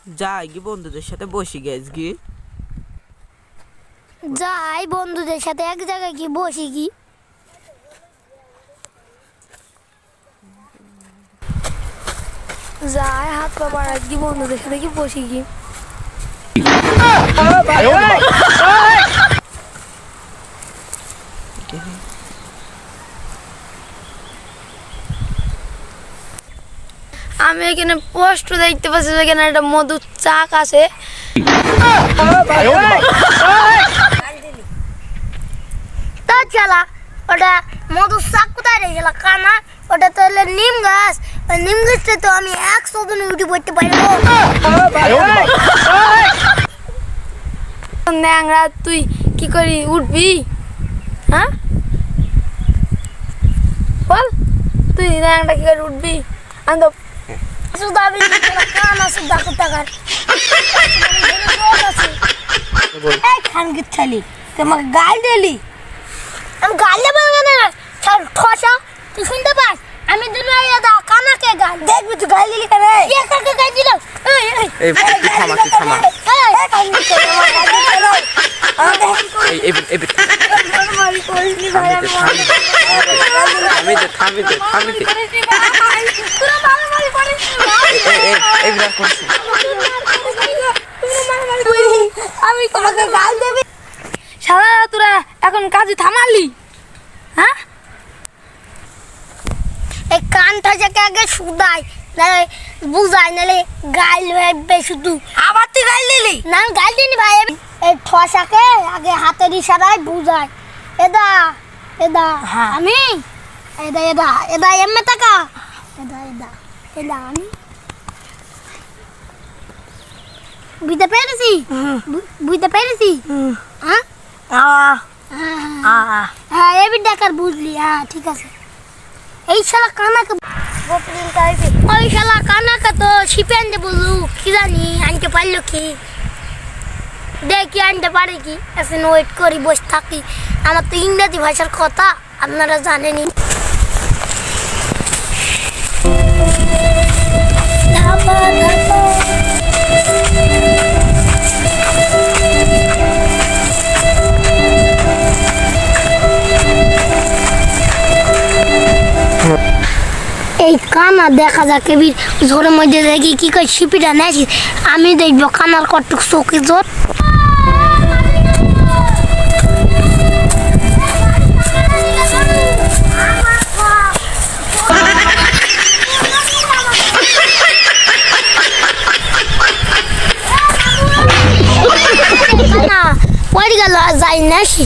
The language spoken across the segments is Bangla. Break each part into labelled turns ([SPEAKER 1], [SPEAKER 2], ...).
[SPEAKER 1] যাই কি বন্ধুদের সাথে বসি গেছ কি
[SPEAKER 2] যাই বন্ধুদের সাথে এক জায়গায় কি বসি কি যাই হাত পা বাড়াই কি বন্ধুদের সাথে কি বসি কি আমি এখানে পোস্ট দেখতে পাচ্ছি এখানে একটা মধুর চাক আছে তা চালা ওটা মধুর চাক কোথায় রেখেছিল কানা ওটা তো হলো নিম গাছ নিম গাছটা তো আমি 100 দিন উঠে পড়তে পারবো ন্যাংরা তুই কি করি উঠবি হ্যাঁ বল তুই ন্যাংরা কি করে উঠবি আমি তো সুদাবি কানা সুদা কোথাকার এই খানগিত ছালি তোমাকে গাল দিলি আমি গাল দেবো না ছাড় ঠসা তুই শুনতে পাস আমি দুনিয়া দাদা কানাকে গাল দেখবি তুই গাল দিলি কেন কে কাকে গাল দিল
[SPEAKER 1] এই থামা
[SPEAKER 2] এই খানগিত ছালি
[SPEAKER 1] এই
[SPEAKER 2] মারি কইনি ভাই
[SPEAKER 1] থামি দে
[SPEAKER 2] পুরো মারি করিস
[SPEAKER 1] এই বিরাট করছিস
[SPEAKER 2] আমি তোমাকে গাল দেবি শালা তোরা এখন কাজে থামালি হ্যাঁ এই কানটা যাকে আগে সুদাই নালে বুঝাই নালে গাল হবে শুধু আবার তুই গাল দিলি না গাল দিনি ভাই এই ঠসাকে আগে হাতের ইশারায় বুঝাই এদা আমি এদা এমএ টাকা এদা আমি বুঝতে পেরেছি হ্যাঁ হ্যাঁ এবি ডাকার বুঝলি হ্যাঁ ঠিক আছে এই শালা কানাকে ওই শালা কানাকে তো শিপেন দে বলু কি জানি আনতে পারলো কি দেখি আনতে পারে কি এখন ওয়েট করি বসে থাকি আমার তো ইংরেজি ভাষার কথা আপনারা জানেনই এই কানা দেখা যাক এবির জোরের মধ্যে দেখি কি কই শিপিটা নেছি আমি দেখবো কানার কটুক চোখে জোর কানা পড়ে গেল যাই নাসি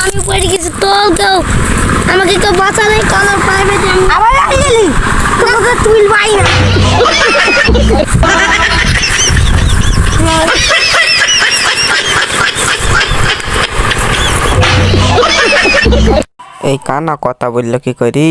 [SPEAKER 2] আমি পড়ে গেছি তো আমাকে কেউ বাঁচা নেই কানার পাইবে আবার গেলি তোমাকে তুই পাই না
[SPEAKER 1] এই কানা কথা বললো কি করি